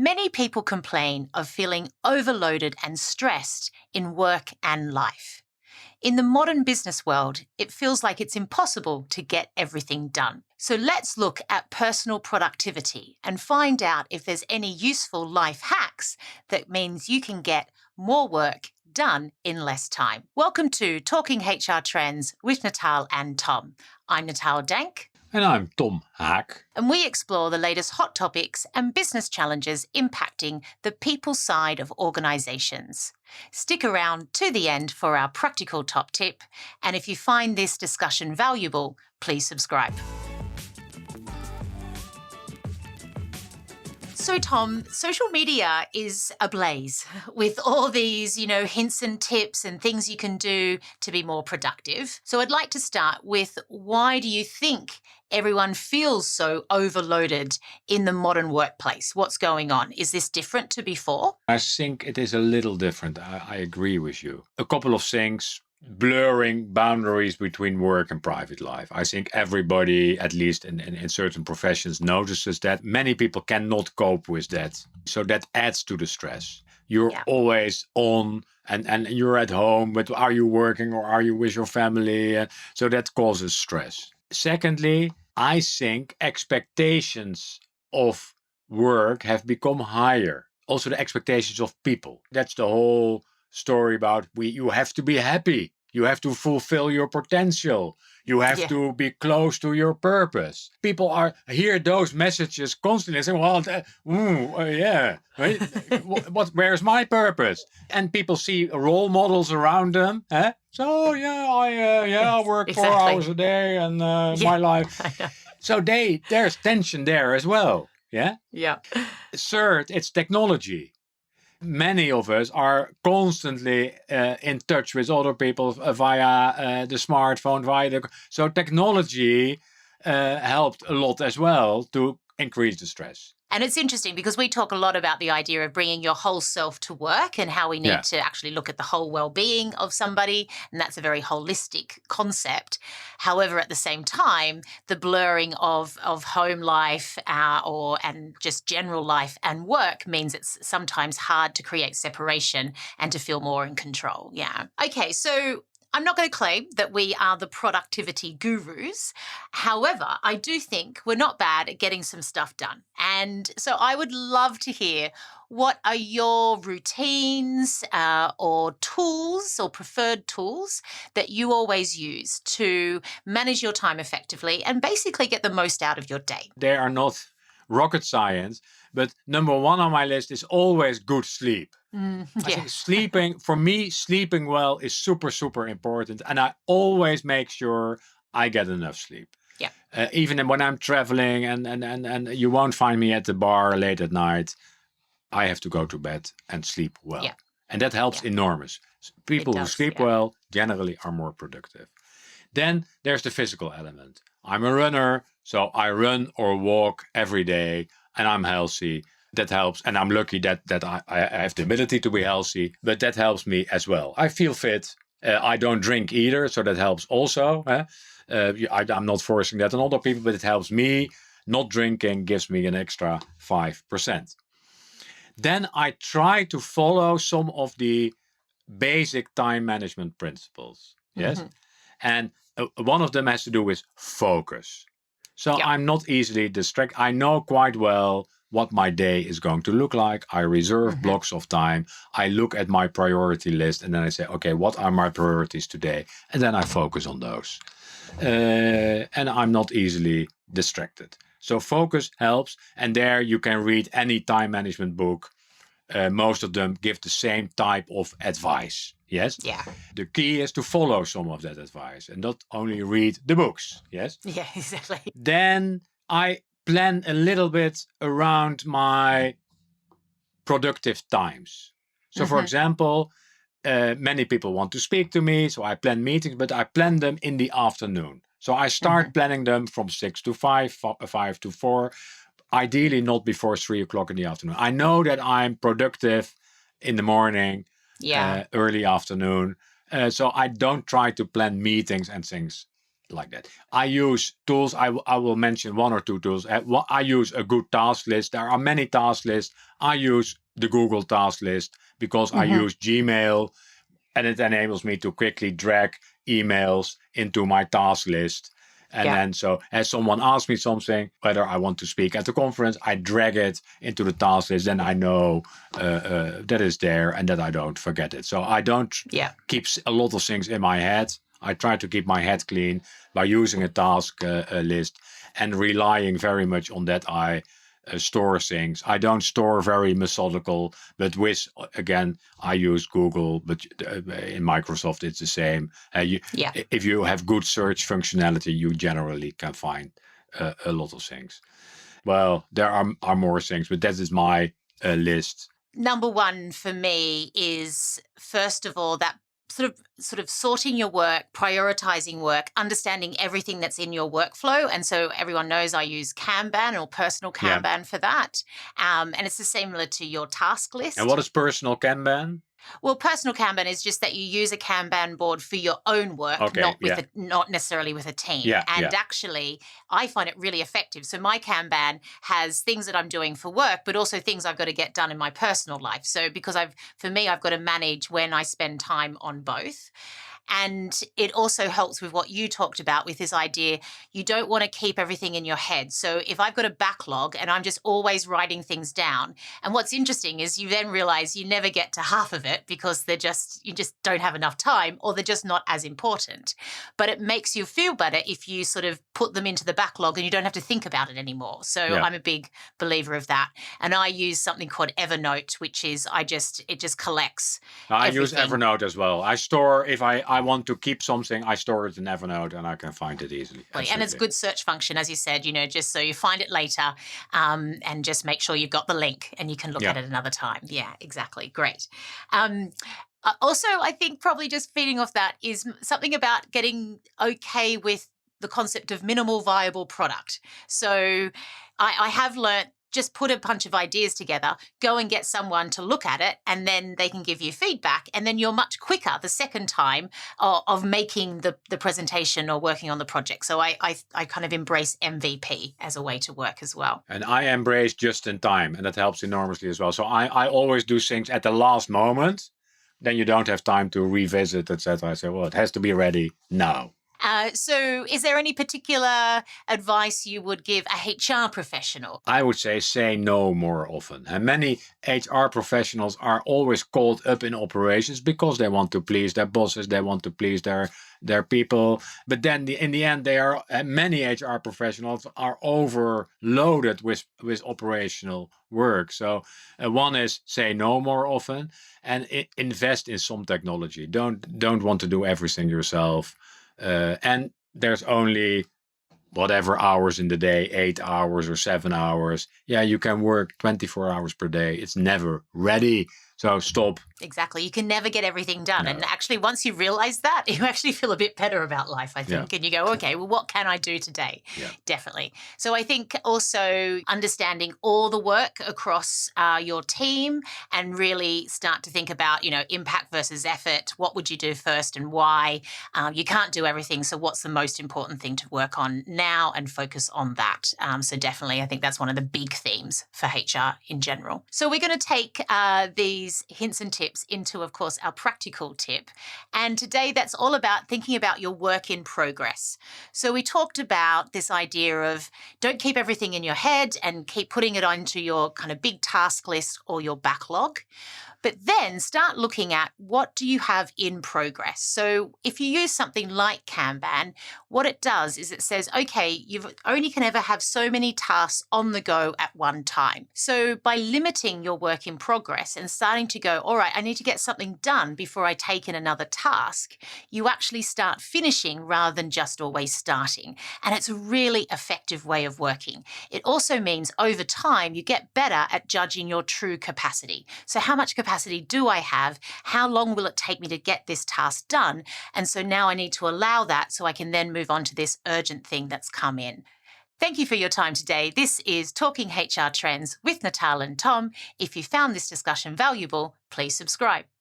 Many people complain of feeling overloaded and stressed in work and life. In the modern business world, it feels like it's impossible to get everything done. So let's look at personal productivity and find out if there's any useful life hacks that means you can get more work done in less time. Welcome to Talking HR Trends with Natal and Tom. I'm Natal Dank. And I'm Tom Haak. And we explore the latest hot topics and business challenges impacting the people side of organizations. Stick around to the end for our practical top tip. And if you find this discussion valuable, please subscribe. So, Tom, social media is ablaze with all these, hints and tips and things you can do to be more productive. So I'd like to start with, why do you think everyone feels so overloaded in the modern workplace? What's going on? Is this different to before? I think it is a little different. I agree with you. A couple of things. Blurring boundaries between work and private life. I think everybody, at least in certain professions, notices that. Many people cannot cope with that. So that adds to the stress. You're always on and you're at home, but are you working or are you with your family? So that causes stress. Secondly, I think expectations of work have become higher. Also the expectations of people. That's the whole story about you have to be happy. You have to fulfill your potential. You have to be close to your purpose. People hear those messages constantly saying, where's my purpose? And people see role models around them. So, I work 4 hours a day and my life. So there's tension there as well. Yeah. Yeah. Third, it's technology. Many of us are constantly in touch with other people via the smartphone, so technology helped a lot as well to increase the stress. And it's interesting because we talk a lot about the idea of bringing your whole self to work and how we need to actually look at the whole well-being of somebody. And that's a very holistic concept. However, at the same time, the blurring of home life and just general life and work means it's sometimes hard to create separation and to feel more in control. Yeah. Okay, so I'm not going to claim that we are the productivity gurus. However, I do think we're not bad at getting some stuff done. And so I would love to hear, what are your routines or tools or preferred tools that you always use to manage your time effectively and basically get the most out of your day? They are not rocket science, but number one on my list is always good sleep. I think sleeping well is super, super important. And I always make sure I get enough sleep. Yeah. Even when I'm traveling and you won't find me at the bar late at night, I have to go to bed and sleep well. Yeah. And that helps enormous. People who sleep well generally are more productive. Then there's the physical element. I'm a runner, so I run or walk every day and I'm healthy. That helps. And I'm lucky that I have the ability to be healthy, but that helps me as well. I feel fit. I don't drink either, so that helps also. I'm not forcing that on other people, but it helps me. Not drinking gives me an extra 5%. Then I try to follow some of the basic time management principles. Yes. Mm-hmm. And one of them has to do with focus. So I'm not easily distracted. I know quite well what my day is going to look like. I reserve blocks of time. I look at my priority list and then I say, okay, what are my priorities today? And then I focus on those. And I'm not easily distracted. So focus helps. And there you can read any time management book. Most of them give the same type of advice. Yes? Yeah. The key is to follow some of that advice and not only read the books. Yes? Yeah, exactly. Then I plan a little bit around my productive times. So, for example, many people want to speak to me, so I plan meetings, but I plan them in the afternoon. So I start planning them from 6 to 5, 5 to 4, ideally not before 3 o'clock in the afternoon. I know that I'm productive in the morning, early afternoon. So I don't try to plan meetings and things like that. I use tools. I will mention one or two tools. I use a good task list. There are many task lists. I use the Google task list because I use Gmail, and it enables me to quickly drag emails into my task list. And then so as someone asks me something, whether I want to speak at the conference, I drag it into the task list. Then I know that is there and that I don't forget it. So I don't keep a lot of things in my head. I try to keep my head clean by using a task list and relying very much on that I store things. I don't store very methodical, but again, I use Google, but in Microsoft, it's the same. If you have good search functionality, you generally can find a lot of things. Well, there are more things, but that is my list. Number one for me is, first of all, that sort of sorting your work, prioritizing work, understanding everything that's in your workflow. And so everyone knows I use Kanban or personal Kanban for that. And it's similar to your task list. And what is personal Kanban? Well, personal Kanban is just that you use a Kanban board for your own work, not necessarily with a team. Actually, I find it really effective. So my Kanban has things that I'm doing for work, but also things I've got to get done in my personal life. So because for me, I've got to manage when I spend time on both. And it also helps with what you talked about with this idea, you don't want to keep everything in your head. So if I've got a backlog and I'm just always writing things down, and what's interesting is you then realize you never get to half of it because you just don't have enough time, or they're just not as important. But it makes you feel better if you sort of put them into the backlog and you don't have to think about it anymore. So I'm a big believer of that. And I use something called Evernote, which is it just collects everything. Use Evernote as well. I store, if I want to keep something, I store it in Evernote and I can find it easily. Absolutely. And it's a good search function, as you said, just so you find it later, and just make sure you've got the link and you can look at it another time. Yeah, exactly. Great. Also, I think probably just feeding off that is something about getting okay with the concept of minimal viable product. So I have learnt, just put a bunch of ideas together, go and get someone to look at it, and then they can give you feedback. And then you're much quicker the second time of making the presentation or working on the project. So I kind of embrace MVP as a way to work as well. And I embrace just in time, and that helps enormously as well. So I always do things at the last moment. Then you don't have time to revisit, etc. I say, well, it has to be ready now. So is there any particular advice you would give a HR professional? I would say no more often. And many HR professionals are always caught up in operations because they want to please their bosses, they want to please their people. But then in the end, many HR professionals are overloaded with operational work. So one is say no more often, and invest in some technology. Don't want to do everything yourself. And there's only whatever hours in the day, 8 hours or 7 hours. Yeah, you can work 24 hours per day. It's never ready. So stop. Exactly. You can never get everything done. No. And actually, once you realize that, you actually feel a bit better about life, I think. And you go, okay, well, what can I do today? Definitely. So I think also understanding all the work across your team and really start to think about, impact versus effort. What would you do first and why? You can't do everything. So what's the most important thing to work on now and focus on that? So definitely, I think that's one of the big themes for HR in general. So we're going to take these hints and tips into, of course, our practical tip. And today that's all about thinking about your work in progress. So we talked about this idea of don't keep everything in your head and keep putting it onto your kind of big task list or your backlog. But then start looking at what do you have in progress. So if you use something like Kanban, what it does is it says, okay, you only can ever have so many tasks on the go at one time. So by limiting your work in progress and starting to go, all right, I need to get something done before I take in another task, you actually start finishing rather than just always starting. And it's a really effective way of working. It also means over time, you get better at judging your true capacity. So how much capacity do I have? How long will it take me to get this task done? And so now I need to allow that so I can then move on to this urgent thing that's come in. Thank you for your time today. This is Talking HR Trends with Natal and Tom. If you found this discussion valuable, please subscribe.